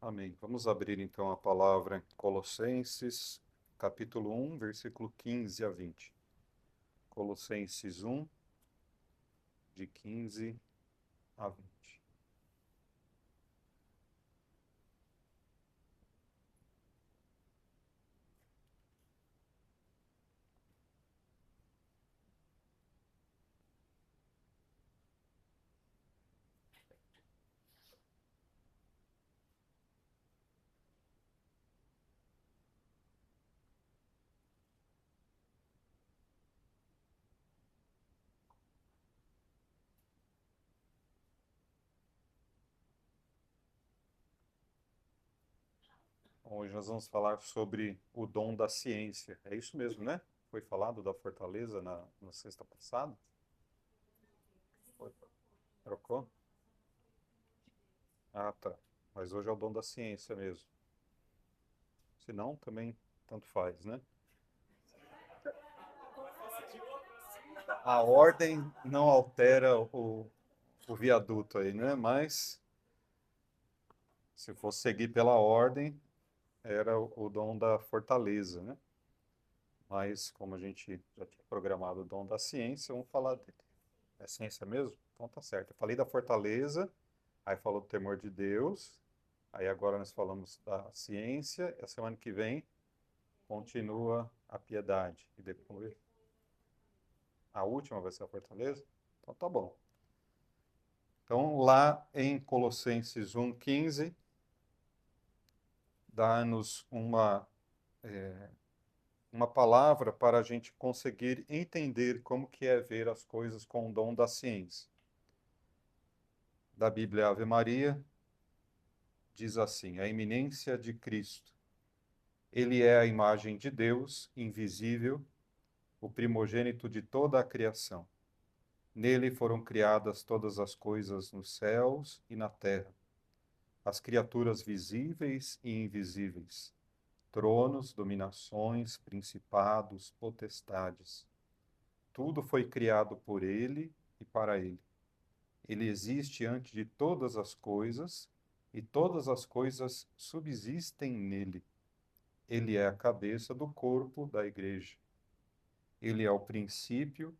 Amém. Vamos abrir então a palavra em Colossenses, capítulo 1, versículo 15 a 20. Colossenses 1, de 15 a 20. Hoje nós vamos falar sobre o dom da ciência. É isso mesmo, né? Foi falado da fortaleza na sexta passada? Foi. Trocou? Ah, tá. Mas hoje é o dom da ciência mesmo. Se não, também tanto faz, né? A ordem não altera o viaduto aí, né? Mas se fosse seguir pela ordem, era o dom da fortaleza, né? Mas como a gente já tinha programado o dom da ciência, vamos falar dele. É ciência mesmo? Então tá certo. Eu falei da fortaleza, aí falou do temor de Deus, aí agora nós falamos da ciência, e a semana que vem continua a piedade. E depois a última vai ser a fortaleza? Então tá bom. Então lá em Colossenses 1,15, dá-nos uma palavra para a gente conseguir entender como que é ver as coisas com o dom da ciência. Da Bíblia Ave Maria, diz assim: a iminência de Cristo. Ele é a imagem de Deus, invisível, o primogênito de toda a criação. Nele foram criadas todas as coisas nos céus e na terra, as criaturas visíveis e invisíveis, tronos, dominações, principados, potestades. Tudo foi criado por ele e para ele. Ele existe antes de todas as coisas, e todas as coisas subsistem nele. Ele é a cabeça do corpo da igreja. Ele é o princípio,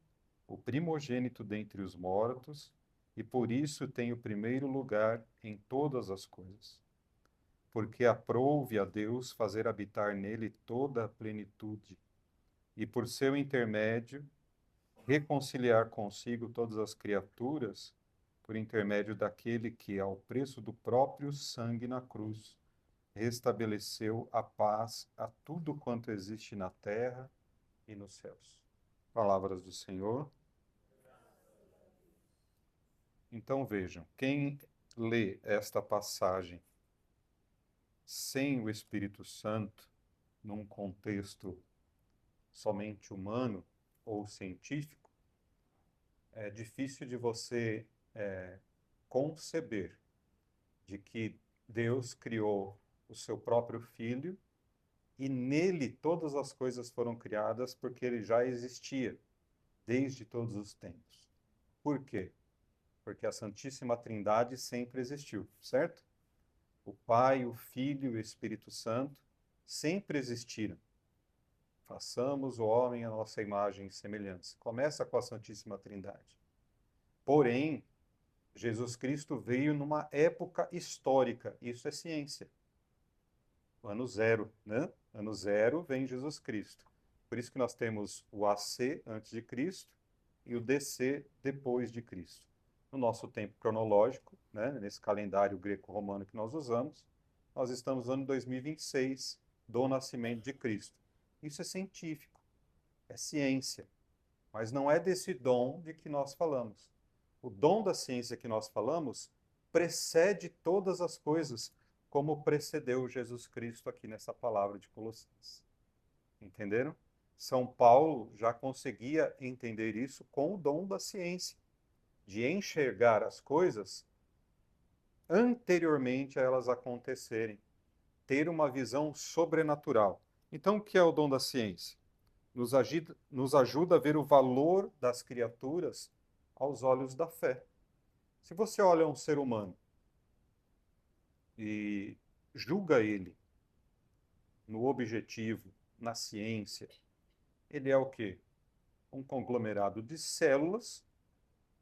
o primogênito dentre os mortos, e por isso tem o primeiro lugar em todas as coisas. Porque aprouve a Deus fazer habitar nele toda a plenitude, e por seu intermédio reconciliar consigo todas as criaturas, por intermédio daquele que, ao preço do próprio sangue na cruz, restabeleceu a paz a tudo quanto existe na terra e nos céus. Palavras do Senhor. Então vejam, quem lê esta passagem sem o Espírito Santo, num contexto somente humano ou científico, é difícil de você conceber de que Deus criou o seu próprio Filho e nele todas as coisas foram criadas porque ele já existia desde todos os tempos. Por quê? Porque a Santíssima Trindade sempre existiu, certo? O Pai, o Filho e o Espírito Santo sempre existiram. Façamos o homem a nossa imagem e semelhança. Começa com a Santíssima Trindade. Porém, Jesus Cristo veio numa época histórica. Isso é ciência. O ano zero, né? Ano zero vem Jesus Cristo. Por isso que nós temos o AC antes de Cristo e o DC depois de Cristo. No nosso tempo cronológico, né, nesse calendário greco-romano que nós usamos, nós estamos no ano 2026 do nascimento de Cristo. Isso é científico, é ciência, mas não é desse dom de que nós falamos. O dom da ciência que nós falamos precede todas as coisas, como precedeu Jesus Cristo aqui nessa palavra de Colossenses. Entenderam? São Paulo já conseguia entender isso com o dom da ciência, de enxergar as coisas anteriormente a elas acontecerem, ter uma visão sobrenatural. Então, o que é o dom da ciência? Nos ajuda a ver o valor das criaturas aos olhos da fé. Se você olha um ser humano e julga ele no objetivo, na ciência, ele é o quê? Um conglomerado de células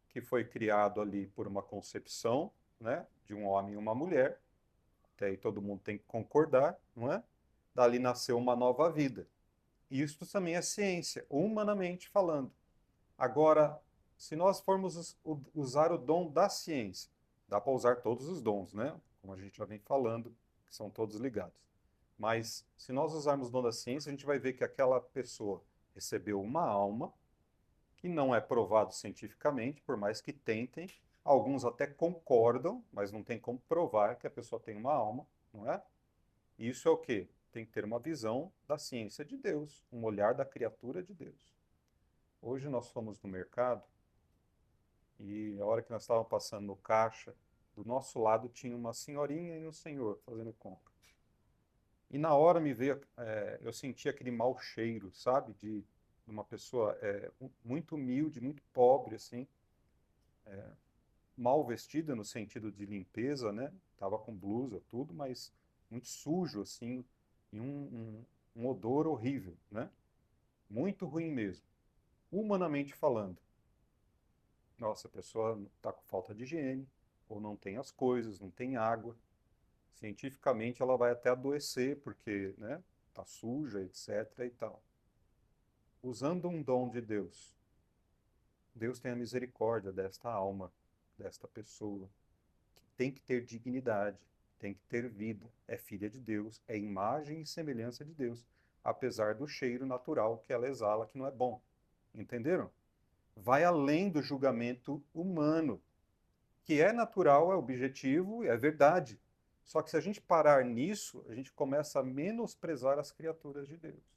que foi criado ali por uma concepção, né, de um homem e uma mulher. Até aí todo mundo tem que concordar, não é? Dali nasceu uma nova vida. Isso também é ciência, humanamente falando. Agora, se nós formos usar o dom da ciência, dá para usar todos os dons, né? Como a gente já vem falando, que são todos ligados. Mas se nós usarmos o dom da ciência, a gente vai ver que aquela pessoa recebeu uma alma, que não é provado cientificamente, por mais que tentem. Alguns até concordam, mas não tem como provar que a pessoa tem uma alma, não é? Isso é o quê? Tem que ter uma visão da ciência de Deus, um olhar da criatura de Deus. Hoje nós fomos no mercado e a hora que nós estávamos passando no caixa, do nosso lado tinha uma senhorinha e um senhor fazendo compra. E na hora me veio, eu senti aquele mau cheiro, sabe? De uma pessoa muito humilde, muito pobre, assim, mal vestida no sentido de limpeza, né? Tava com blusa, tudo, mas muito sujo, assim, e um odor horrível, né? Muito ruim mesmo. Humanamente falando. Nossa, a pessoa está com falta de higiene, ou não tem as coisas, não tem água. Cientificamente ela vai até adoecer, porque, né, tá suja, etc. e tal. Usando um dom de Deus, Deus tem a misericórdia desta alma, desta pessoa, que tem que ter dignidade, tem que ter vida, é filha de Deus, é imagem e semelhança de Deus, apesar do cheiro natural que ela exala, que não é bom. Entenderam? Vai além do julgamento humano, que é natural, é objetivo, é verdade. Só que se a gente parar nisso, a gente começa a menosprezar as criaturas de Deus.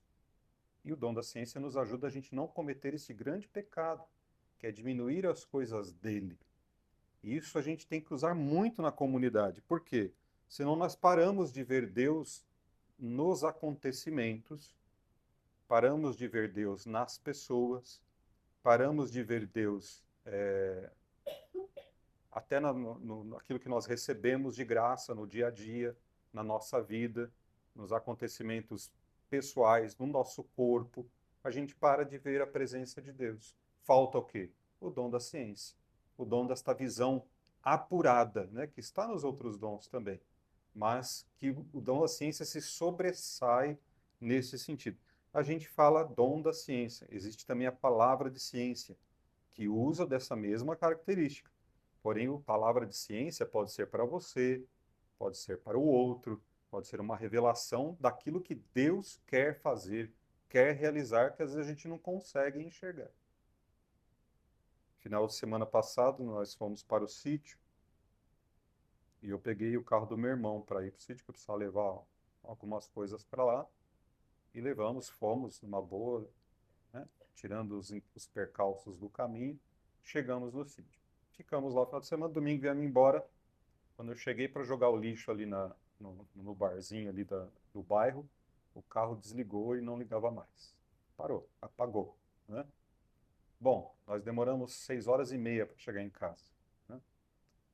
E o dom da ciência nos ajuda a gente não cometer esse grande pecado, que é diminuir as coisas dele. E isso a gente tem que usar muito na comunidade. Por quê? Senão nós paramos de ver Deus nos acontecimentos, paramos de ver Deus nas pessoas, paramos de ver Deus até naquilo que nós recebemos de graça no dia a dia, na nossa vida, nos acontecimentos pessoais, no nosso corpo. A gente para de ver a presença de Deus. Falta o quê? O dom da ciência, o dom desta visão apurada, né, que está nos outros dons também, mas que o dom da ciência se sobressai nesse sentido. A gente fala dom da ciência, existe também a palavra de ciência, que usa dessa mesma característica. Porém, a palavra de ciência pode ser para você, pode ser para o outro, pode ser uma revelação daquilo que Deus quer fazer, quer realizar, que às vezes a gente não consegue enxergar. Final de semana passado, nós fomos para o sítio e eu peguei o carro do meu irmão para ir para o sítio, que eu precisava levar algumas coisas para lá. E levamos, fomos numa boa, né, tirando os percalços do caminho, chegamos no sítio. Ficamos lá no final de semana, domingo viemos embora. Quando eu cheguei para jogar o lixo ali no barzinho ali do bairro, o carro desligou e não ligava mais. Parou, apagou, né? Bom, nós demoramos 6 horas e meia para chegar em casa, né?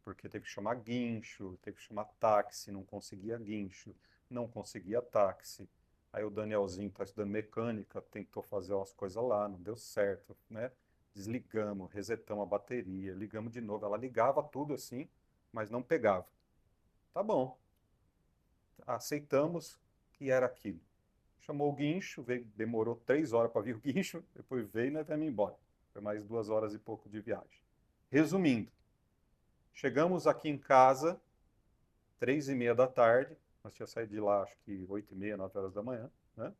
Porque teve que chamar guincho, teve que chamar táxi, não conseguia guincho, não conseguia táxi. Aí o Danielzinho está estudando mecânica, tentou fazer umas coisas lá, não deu certo, né? Desligamos, resetamos a bateria, ligamos de novo. Ela ligava tudo assim, mas não pegava. Tá bom, aceitamos que era aquilo. Chamou o guincho, veio, demorou 3 horas para vir o guincho, depois veio e nós viemos embora. Foi mais 2 horas e pouco de viagem. Resumindo, chegamos aqui em casa, 3h30 da tarde, nós tínhamos saído de lá, acho que 8h30, 9 horas da manhã, né?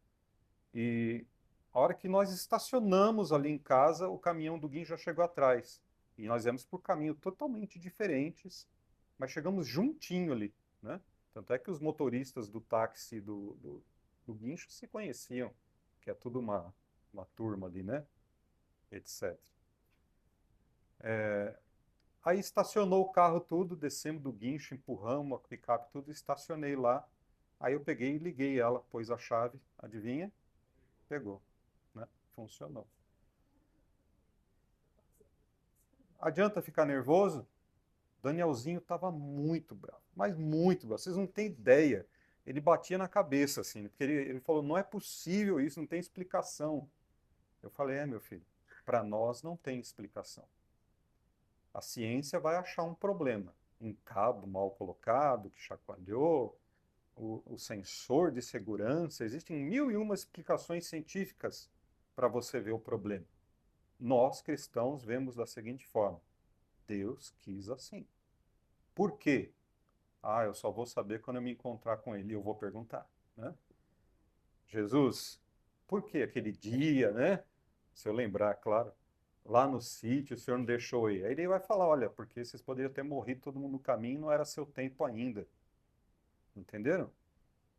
E a hora que nós estacionamos ali em casa, o caminhão do guincho já chegou atrás. E nós viemos por caminhos totalmente diferentes, mas chegamos juntinho ali, né? Tanto é que os motoristas do táxi do guincho se conheciam, que é tudo uma turma ali, né? Etc. Aí estacionou o carro tudo, descemos do guincho, empurramos a picape tudo, estacionei lá. Aí eu peguei e liguei ela, pôs a chave, adivinha? Pegou, né? Funcionou. Adianta ficar nervoso? Danielzinho estava muito bravo, mas muito bravo. Vocês não têm ideia. Ele batia na cabeça, assim, porque ele falou, não é possível isso, não tem explicação. Eu falei, meu filho, para nós não tem explicação. A ciência vai achar um problema. Um cabo mal colocado, que chacoalhou, o sensor de segurança. Existem mil e uma explicações científicas para você ver o problema. Nós, cristãos, vemos da seguinte forma: Deus quis assim. Por quê? Ah, eu só vou saber quando eu me encontrar com ele e eu vou perguntar, né? Jesus, por que aquele dia, né? Se eu lembrar, claro, lá no sítio o senhor não deixou ir. Aí ele vai falar, olha, porque vocês poderiam ter morrido todo mundo no caminho, não era seu tempo ainda. Entenderam?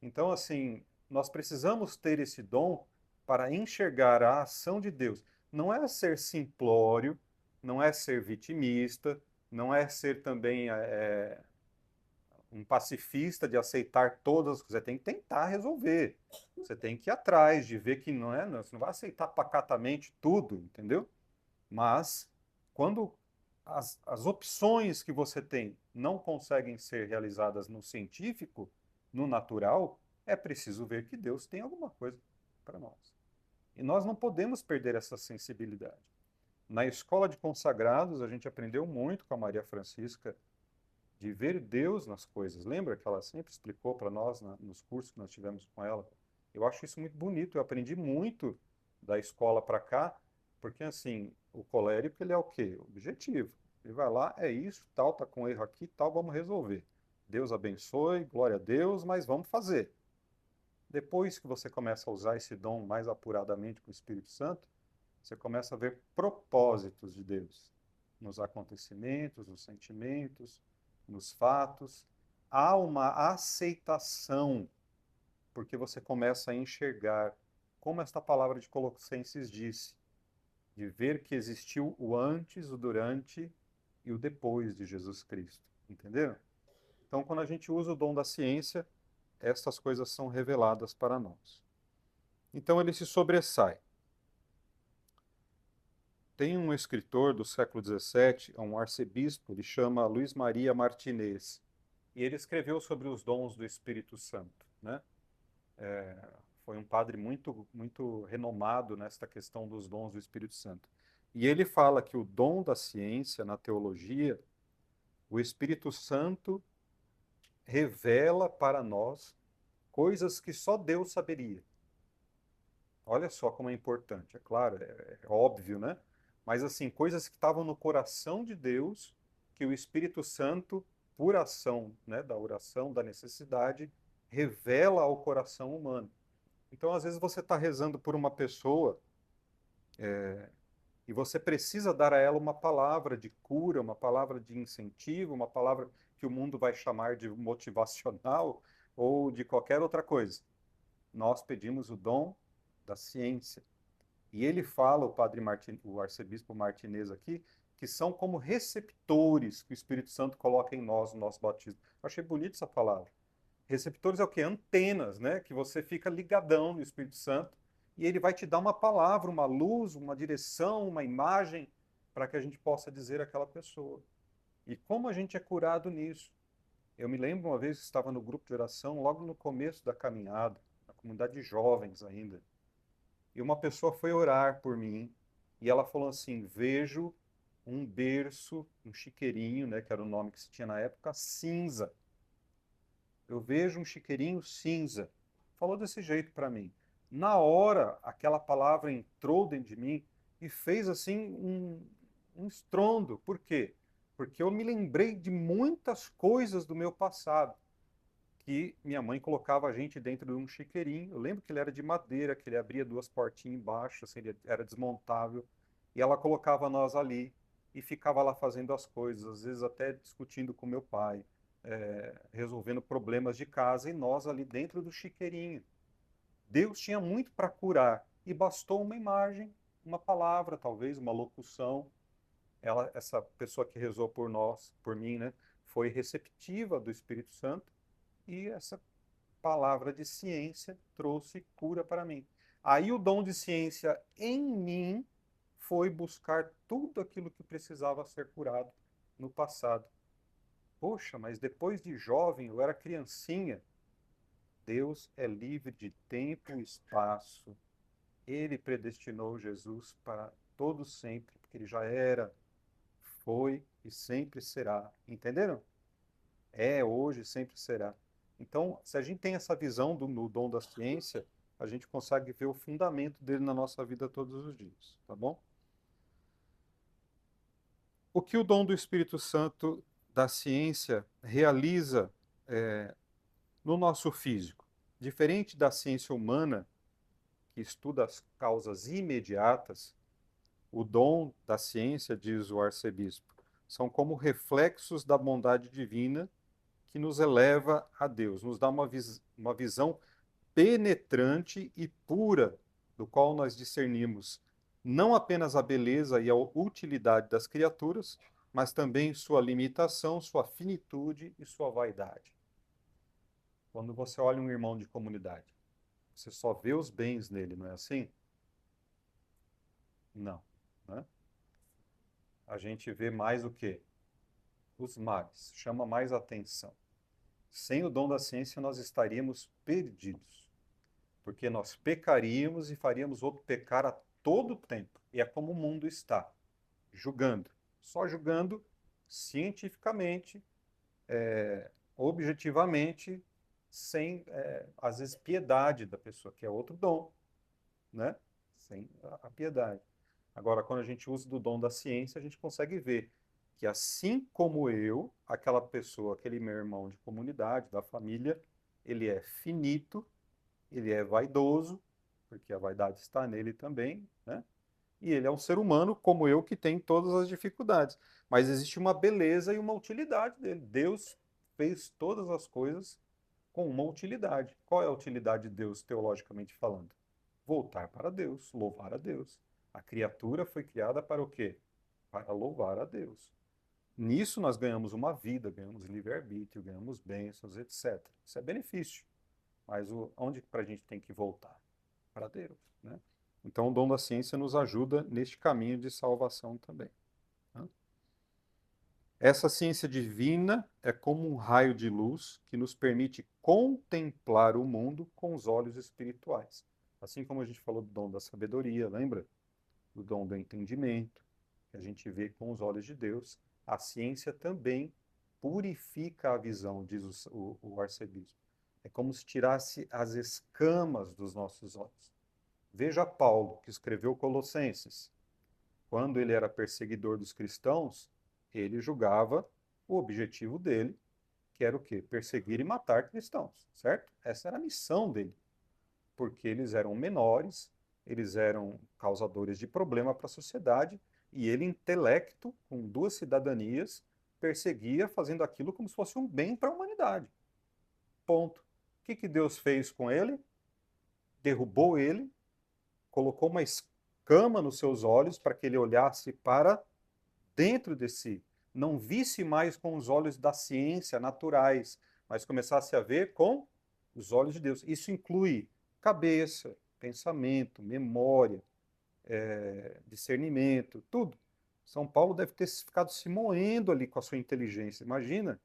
Então, assim, nós precisamos ter esse dom para enxergar a ação de Deus. Não é ser simplório, não é ser vitimista, não é ser também um pacifista de aceitar todas as coisas. Você tem que tentar resolver. Você tem que ir atrás de ver que não é, você não vai aceitar pacatamente tudo, entendeu? Mas quando as opções que você tem não conseguem ser realizadas no científico, no natural, é preciso ver que Deus tem alguma coisa para nós. E nós não podemos perder essa sensibilidade. Na escola de consagrados, a gente aprendeu muito com a Maria Francisca de ver Deus nas coisas. Lembra que ela sempre explicou para nós nos cursos que nós tivemos com ela? Eu acho isso muito bonito. Eu aprendi muito da escola para cá, porque assim, o colérico ele é o quê? Objetivo. Ele vai lá, é isso, tal, tá com erro aqui, tal, vamos resolver. Deus abençoe, glória a Deus, mas vamos fazer. Depois que você começa a usar esse dom mais apuradamente com o Espírito Santo, você começa a ver propósitos de Deus nos acontecimentos, nos sentimentos, nos fatos. Há uma aceitação, porque você começa a enxergar, como esta palavra de Colossenses disse, de ver que existiu o antes, o durante e o depois de Jesus Cristo. Entenderam? Então, quando a gente usa o dom da ciência, estas coisas são reveladas para nós. Então, ele se sobressai. Tem um escritor do século XVII, um arcebispo, ele chama Luiz Maria Martinez, e ele escreveu sobre os dons do Espírito Santo, né? Foi um padre muito renomado nesta questão dos dons do Espírito Santo. E ele fala que o dom da ciência na teologia, o Espírito Santo revela para nós coisas que só Deus saberia. Olha só como é importante, é claro, é óbvio, né? Mas assim, coisas que estavam no coração de Deus, que o Espírito Santo, por ação, né, da oração, da necessidade, revela ao coração humano. Então, às vezes você está rezando por uma pessoa e você precisa dar a ela uma palavra de cura, uma palavra de incentivo, uma palavra que o mundo vai chamar de motivacional ou de qualquer outra coisa. Nós pedimos o dom da ciência. E ele fala, o arcebispo Martinez aqui, que são como receptores que o Espírito Santo coloca em nós, no nosso batismo. Eu achei bonito essa palavra. Receptores é o quê? Antenas, né? Que você fica ligadão no Espírito Santo e ele vai te dar uma palavra, uma luz, uma direção, uma imagem para que a gente possa dizer àquela pessoa. E como a gente é curado nisso? Eu me lembro uma vez que estava no grupo de oração, logo no começo da caminhada, na comunidade de jovens ainda. E uma pessoa foi orar por mim e ela falou assim: vejo um berço, um chiqueirinho, né, que era o nome que se tinha na época, cinza. Eu vejo um chiqueirinho cinza. Falou desse jeito para mim. Na hora, aquela palavra entrou dentro de mim e fez assim um estrondo. Por quê? Porque eu me lembrei de muitas coisas do meu passado que minha mãe colocava a gente dentro de um chiqueirinho. Eu lembro que ele era de madeira, que ele abria duas portinhas embaixo, assim, ele era desmontável, e ela colocava nós ali e ficava lá fazendo as coisas, às vezes até discutindo com meu pai, resolvendo problemas de casa, e nós ali dentro do chiqueirinho. Deus tinha muito para curar, e bastou uma imagem, uma palavra, talvez, uma locução. Essa pessoa que rezou por nós, por mim, né, foi receptiva do Espírito Santo, e essa palavra de ciência trouxe cura para mim. Aí o dom de ciência em mim foi buscar tudo aquilo que precisava ser curado no passado. Poxa, mas depois de jovem, eu era criancinha. Deus é livre de tempo e espaço. Ele predestinou Jesus para todo sempre, porque ele já era, foi e sempre será. Entenderam? É, hoje, sempre será. Então, se a gente tem essa visão no dom da ciência, a gente consegue ver o fundamento dele na nossa vida todos os dias, tá bom? O que o dom do Espírito Santo da ciência realiza no nosso físico? Diferente da ciência humana, que estuda as causas imediatas, o dom da ciência, diz o arcebispo, são como reflexos da bondade divina que nos eleva a Deus, nos dá uma visão penetrante e pura, do qual nós discernimos não apenas a beleza e a utilidade das criaturas, mas também sua limitação, sua finitude e sua vaidade. Quando você olha um irmão de comunidade, você só vê os bens nele, não é assim? Não, né? A gente vê mais o quê? Os males, chama mais atenção. Sem o dom da ciência, nós estaríamos perdidos, porque nós pecaríamos e faríamos outro pecar a todo tempo. E é como o mundo está, julgando, só julgando cientificamente, objetivamente, sem, às vezes, piedade da pessoa, que é outro dom, né? Sem a piedade. Agora, quando a gente usa do dom da ciência, a gente consegue ver que assim como eu, aquela pessoa, aquele meu irmão de comunidade, da família, ele é finito, ele é vaidoso, porque a vaidade está nele também, né? E ele é um ser humano como eu que tem todas as dificuldades. Mas existe uma beleza e uma utilidade dele. Deus fez todas as coisas com uma utilidade. Qual é a utilidade de Deus, teologicamente falando? Voltar para Deus, louvar a Deus. A criatura foi criada para o quê? Para louvar a Deus. Nisso nós ganhamos uma vida, ganhamos livre-arbítrio, ganhamos bênçãos, etc. Isso é benefício. Mas onde para a gente tem que voltar? Para Deus, né? Então o dom da ciência nos ajuda neste caminho de salvação também, né? Essa ciência divina é como um raio de luz que nos permite contemplar o mundo com os olhos espirituais. Assim como a gente falou do dom da sabedoria, lembra? Do dom do entendimento, que a gente vê com os olhos de Deus, a ciência também purifica a visão, diz o arcebispo. É como se tirasse as escamas dos nossos olhos. Veja Paulo, que escreveu Colossenses. Quando ele era perseguidor dos cristãos, ele julgava o objetivo dele, que era o quê? Perseguir e matar cristãos, certo? Essa era a missão dele, porque eles eram menores, eles eram causadores de problema para a sociedade, e ele, intelecto, com duas cidadanias, perseguia fazendo aquilo como se fosse um bem para a humanidade. Ponto. O que Deus fez com ele? Derrubou ele, colocou uma escama nos seus olhos para que ele olhasse para dentro de si, não visse mais com os olhos da ciência naturais, mas começasse a ver com os olhos de Deus. Isso inclui cabeça, pensamento, memória, discernimento, tudo. São Paulo deve ter ficado se moendo ali com a sua inteligência. Imagina,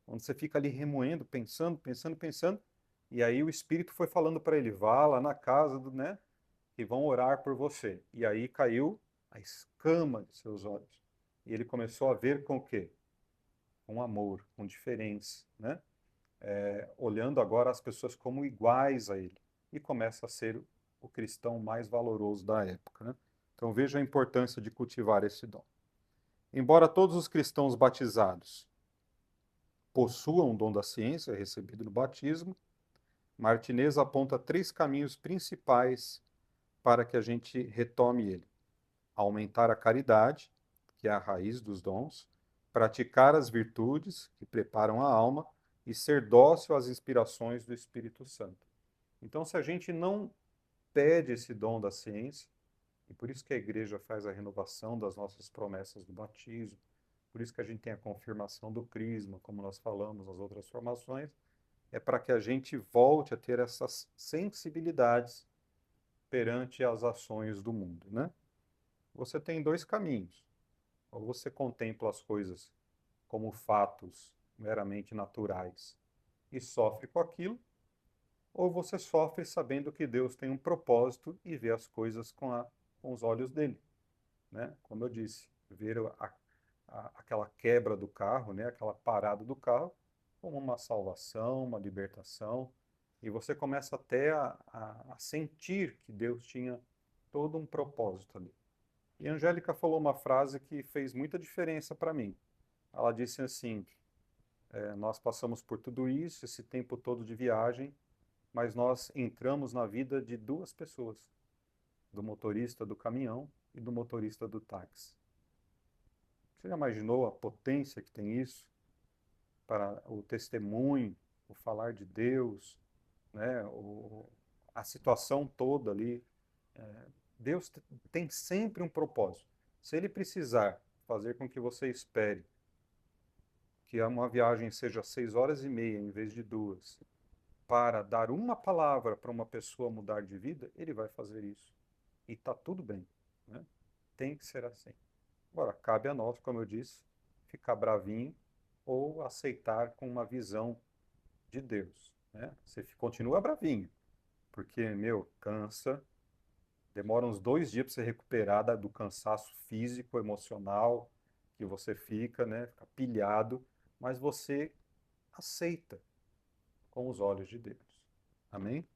quando você fica ali remoendo, pensando, pensando, pensando, e aí o Espírito foi falando para ele, vá lá na casa do, né, que vão orar por você. E aí caiu a escama de seus olhos. E ele começou a ver com o quê? Com amor, com diferença, né? Olhando agora as pessoas como iguais a ele. E começa a ser o cristão mais valoroso da época, né? Então veja a importância de cultivar esse dom. Embora todos os cristãos batizados possuam o dom da ciência recebido no batismo, Martinez aponta três caminhos principais para que a gente retome ele: aumentar a caridade, que é a raiz dos dons, praticar as virtudes, que preparam a alma, e ser dócil às inspirações do Espírito Santo. Então, se a gente não pede esse dom da ciência, e por isso que a igreja faz a renovação das nossas promessas do batismo, por isso que a gente tem a confirmação do crisma, como nós falamos nas outras formações, é para que a gente volte a ter essas sensibilidades perante as ações do mundo, né? Você tem dois caminhos. Ou você contempla as coisas como fatos meramente naturais e sofre com aquilo, ou você sofre sabendo que Deus tem um propósito e vê as coisas com os olhos dele, né? Como eu disse, ver aquela quebra do carro, né? Aquela parada do carro, como uma salvação, uma libertação, e você começa até a sentir que Deus tinha todo um propósito ali. E a Angélica falou uma frase que fez muita diferença para mim. Ela disse assim: nós passamos por tudo isso, esse tempo todo de viagem, mas nós entramos na vida de duas pessoas, do motorista do caminhão e do motorista do táxi. Você já imaginou a potência que tem isso para o testemunho, o falar de Deus, né? A situação toda ali? Deus tem sempre um propósito. Se Ele precisar fazer com que você espere que uma viagem seja 6 horas e meia em vez de 2, para dar uma palavra para uma pessoa mudar de vida, Ele vai fazer isso. E está tudo bem, né? Tem que ser assim. Agora, cabe a nós, como eu disse, ficar bravinho ou aceitar com uma visão de Deus, né? Você continua bravinho, porque, meu, cansa, demora uns 2 dias para você recuperar do cansaço físico, emocional que você fica, né? Fica pilhado, mas você aceita com os olhos de Deus. Amém?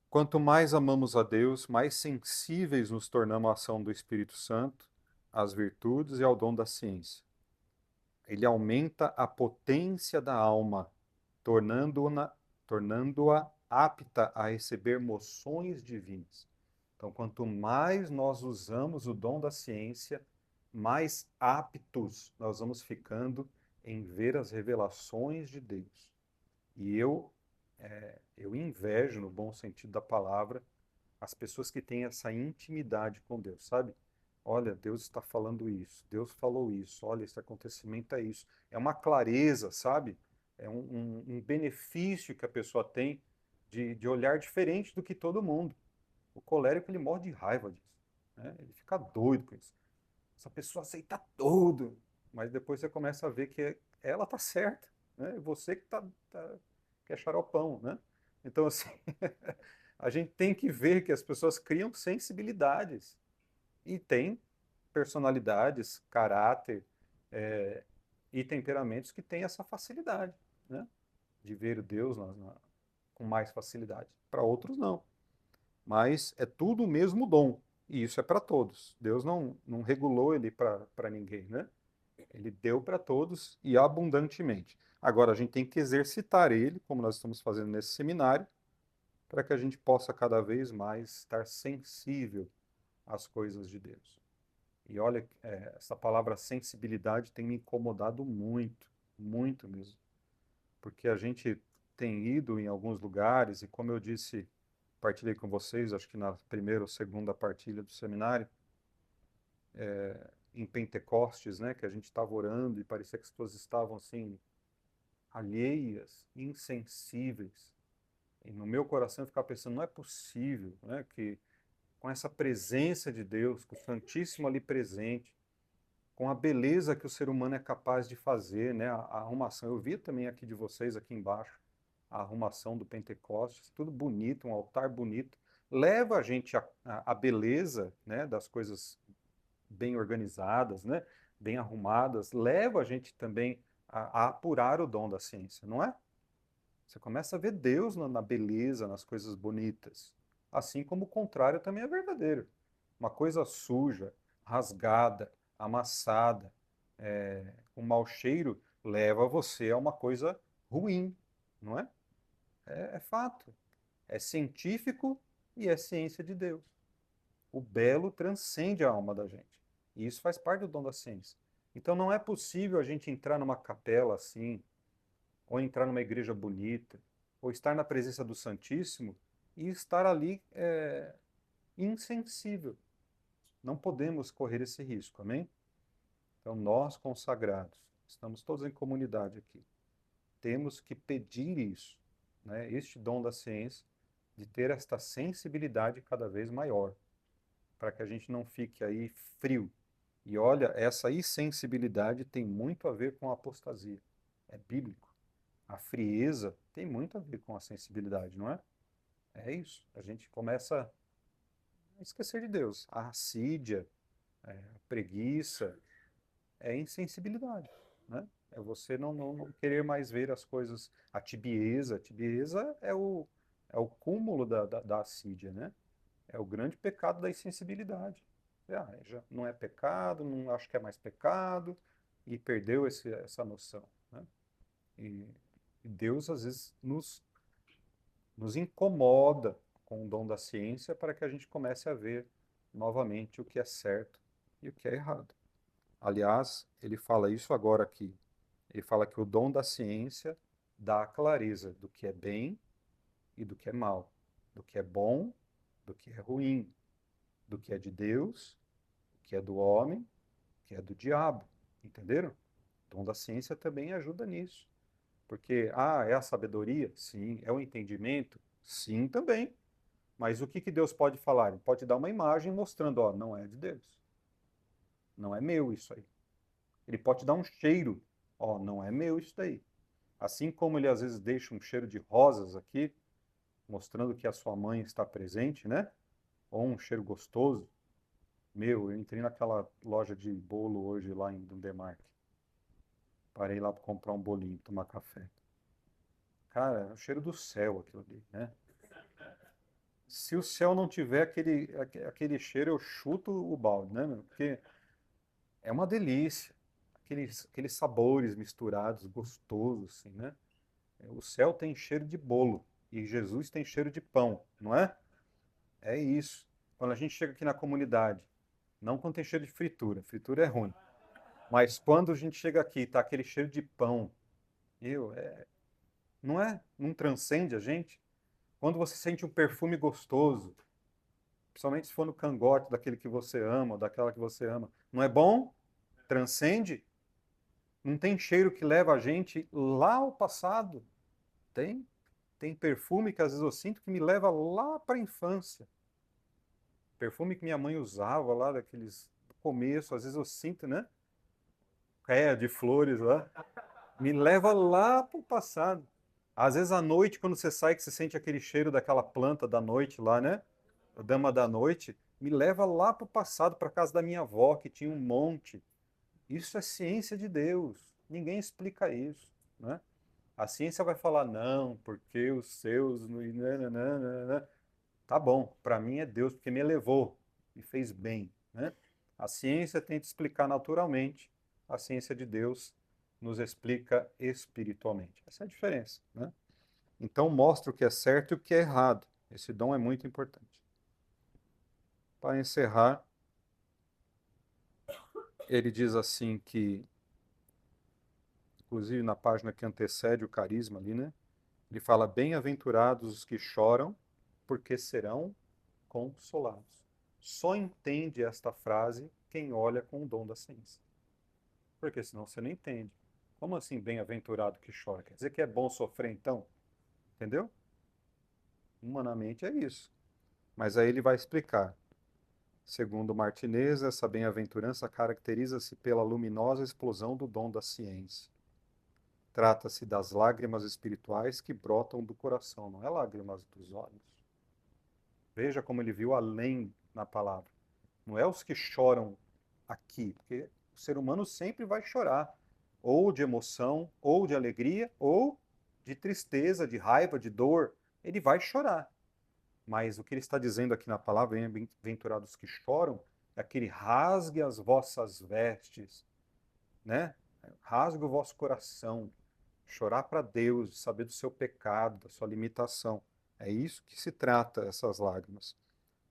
Quanto mais amamos a Deus, mais sensíveis nos tornamos à ação do Espírito Santo, às virtudes e ao dom da ciência. Ele aumenta a potência da alma, tornando-a apta a receber moções divinas. Então, quanto mais nós usamos o dom da ciência, mais aptos nós vamos ficando em ver as revelações de Deus. E eu invejo, no bom sentido da palavra, as pessoas que têm essa intimidade com Deus, sabe? Olha, Deus está falando isso, Deus falou isso, olha, esse acontecimento é isso. É uma clareza, sabe? É um benefício que a pessoa tem de olhar diferente do que todo mundo. O colérico, ele morre de raiva disso, né? Ele fica doido com isso. Essa pessoa aceita tudo, mas depois você começa a ver que ela tá certa, né? Você que é xaropão, né? Então, assim, a gente tem que ver que as pessoas criam sensibilidades e têm personalidades, caráter, é, e temperamentos que têm essa facilidade, né? De ver Deus com mais facilidade. Para outros, não. Mas é tudo o mesmo dom. E isso é para todos. Deus não regulou ele para ninguém, né? Ele deu para todos e abundantemente. Agora, a gente tem que exercitar ele, como nós estamos fazendo nesse seminário, para que a gente possa cada vez mais estar sensível às coisas de Deus. E olha, essa palavra sensibilidade tem me incomodado muito, muito mesmo. Porque a gente tem ido em alguns lugares, e como eu disse, partilhei com vocês, acho que na primeira ou segunda partilha do seminário, em Pentecostes, né, que a gente estava orando e parecia que as pessoas estavam assim, alheias, insensíveis. E no meu coração eu ficava pensando, não é possível, né, que com essa presença de Deus, com o Santíssimo ali presente, com a beleza que o ser humano é capaz de fazer, né, a arrumação. Eu vi também aqui de vocês, aqui embaixo, a arrumação do Pentecostes, tudo bonito, um altar bonito. Leva a gente a beleza, né, das coisas bem organizadas, né, bem arrumadas, leva a gente também a apurar o dom da ciência, não é? Você começa a ver Deus na beleza, nas coisas bonitas. Assim como o contrário também é verdadeiro. Uma coisa suja, rasgada, amassada, com mau cheiro, leva você a uma coisa ruim, não é? É fato. É científico e é ciência de Deus. O belo transcende a alma da gente. E isso faz parte do dom da ciência. Então não é possível a gente entrar numa capela assim, ou entrar numa igreja bonita, ou estar na presença do Santíssimo e estar ali insensível. Não podemos correr esse risco, amém? Então nós consagrados, estamos todos em comunidade aqui, temos que pedir isso, né? Este dom da ciência, de ter esta sensibilidade cada vez maior, para que a gente não fique aí frio, E olha, essa insensibilidade tem muito a ver com a apostasia. É bíblico. A frieza tem muito a ver com a sensibilidade, não é? É isso. A gente começa a esquecer de Deus. A assídia, a preguiça, é insensibilidade, né? É você não querer mais ver as coisas. A tibieza. A tibieza é o cúmulo da assídia, né? É o grande pecado da insensibilidade. Já não é pecado, não acho que é mais pecado, e perdeu essa noção, né? E, e Deus, às vezes, nos incomoda com o dom da ciência para que a gente comece a ver novamente o que é certo e o que é errado. Aliás, ele fala isso agora aqui. Ele fala que o dom da ciência dá a clareza do que é bem e do que é mal, do que é bom, do que é ruim, do que é de Deus, do que é do homem, do que é do diabo. Entenderam? O dom da ciência também ajuda nisso. Porque, é a sabedoria? Sim. É o entendimento? Sim, também. Mas o que Deus pode falar? Ele pode dar uma imagem mostrando, ó, não é de Deus. Não é meu isso aí. Ele pode dar um cheiro, ó, não é meu isso daí. Assim como ele às vezes deixa um cheiro de rosas aqui, mostrando que a sua mãe está presente, né? Ou um cheiro gostoso. Meu, eu entrei naquela loja de bolo hoje lá em Dundemark. Parei lá para comprar um bolinho, tomar café. Cara, é o cheiro do céu aquilo ali, né? Se o céu não tiver aquele cheiro, eu chuto o balde, né, meu? Porque é uma delícia. Aqueles sabores misturados, gostosos, assim, né? O céu tem cheiro de bolo e Jesus tem cheiro de pão, não é? É isso. Quando a gente chega aqui na comunidade, não quando tem cheiro de fritura, fritura é ruim. Mas quando a gente chega aqui, tá aquele cheiro de pão, não é? Não transcende a gente? Quando você sente um perfume gostoso, principalmente se for no cangote daquele que você ama, ou daquela que você ama, não é bom? Transcende? Não tem cheiro que leva a gente lá ao passado? Tem? Tem perfume que às vezes eu sinto que me leva lá para a infância. Perfume que minha mãe usava lá daqueles do começo, às vezes eu sinto, né? De flores lá. Me leva lá para o passado. Às vezes à noite, quando você sai, que você sente aquele cheiro daquela planta da noite lá, né? A dama da noite, me leva lá para o passado, para casa da minha avó, que tinha um monte. Isso é ciência de Deus. Ninguém explica isso, né? A ciência vai falar, não, porque os seus. Nananana. Tá bom, para mim é Deus, porque me elevou, me fez bem, né? A ciência tenta explicar naturalmente, a ciência de Deus nos explica espiritualmente. Essa é a diferença, né? Então mostra o que é certo e o que é errado. Esse dom é muito importante. Para encerrar, ele diz assim que, inclusive na página que antecede o carisma ali, né? Ele fala: bem-aventurados os que choram, porque serão consolados. Só entende esta frase quem olha com o dom da ciência. Porque senão você não entende. Como assim bem-aventurado que chora? Quer dizer que é bom sofrer então? Entendeu? Humanamente é isso. Mas aí ele vai explicar. Segundo Martinez, essa bem-aventurança caracteriza-se pela luminosa explosão do dom da ciência. Trata-se das lágrimas espirituais que brotam do coração, não é lágrimas dos olhos. Veja como ele viu além na palavra. Não é os que choram aqui, porque o ser humano sempre vai chorar, ou de emoção, ou de alegria, ou de tristeza, de raiva, de dor. Ele vai chorar. Mas o que ele está dizendo aqui na palavra, bem-aventurados que choram, é que ele rasgue as vossas vestes, né? Rasgue o vosso coração, chorar para Deus, saber do seu pecado, da sua limitação. É isso que se trata, essas lágrimas.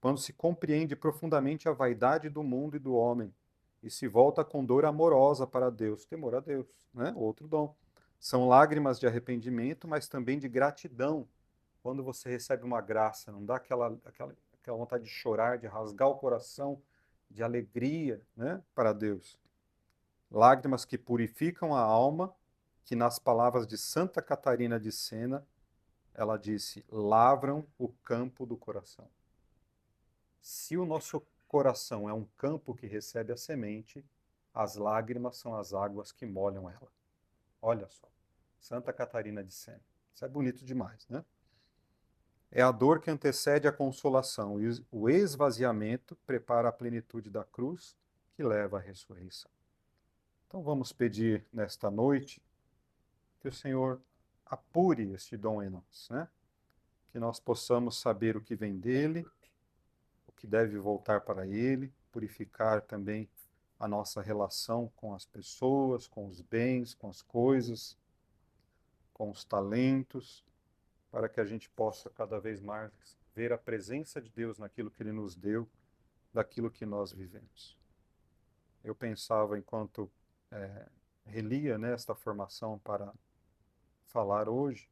Quando se compreende profundamente a vaidade do mundo e do homem e se volta com dor amorosa para Deus, temor a Deus, né? Outro dom. São lágrimas de arrependimento, mas também de gratidão. Quando você recebe uma graça, não dá aquela vontade de chorar, de rasgar o coração, de alegria, né, para Deus. Lágrimas que purificam a alma, que nas palavras de Santa Catarina de Sena, ela disse: lavram o campo do coração. Se o nosso coração é um campo que recebe a semente, as lágrimas são as águas que molham ela. Olha só, Santa Catarina de Sena. Isso é bonito demais, né? É a dor que antecede a consolação, e o esvaziamento prepara a plenitude da cruz que leva à ressurreição. Então vamos pedir nesta noite que o Senhor apure este dom em nós, né? Que nós possamos saber o que vem dele, o que deve voltar para ele, purificar também a nossa relação com as pessoas, com os bens, com as coisas, com os talentos, para que a gente possa cada vez mais ver a presença de Deus naquilo que ele nos deu, daquilo que nós vivemos. Eu pensava enquanto relia, né, esta formação para falar hoje,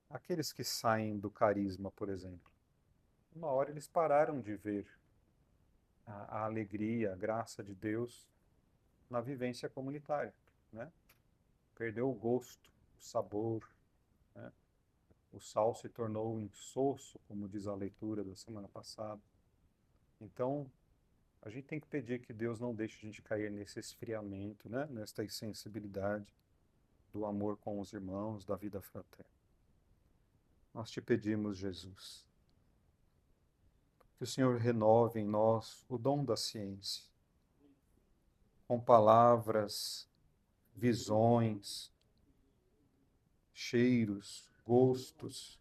aqueles que saem do carisma, por exemplo, uma hora eles pararam de ver a alegria, a graça de Deus na vivência comunitária, né? Perdeu o gosto, o sabor, né? O sal se tornou um insosso, como diz a leitura da semana passada. Então, a gente tem que pedir que Deus não deixe a gente cair nesse esfriamento, né? Nesta insensibilidade do amor com os irmãos, da vida fraterna. Nós te pedimos, Jesus, que o Senhor renove em nós o dom da ciência, com palavras, visões, cheiros, gostos,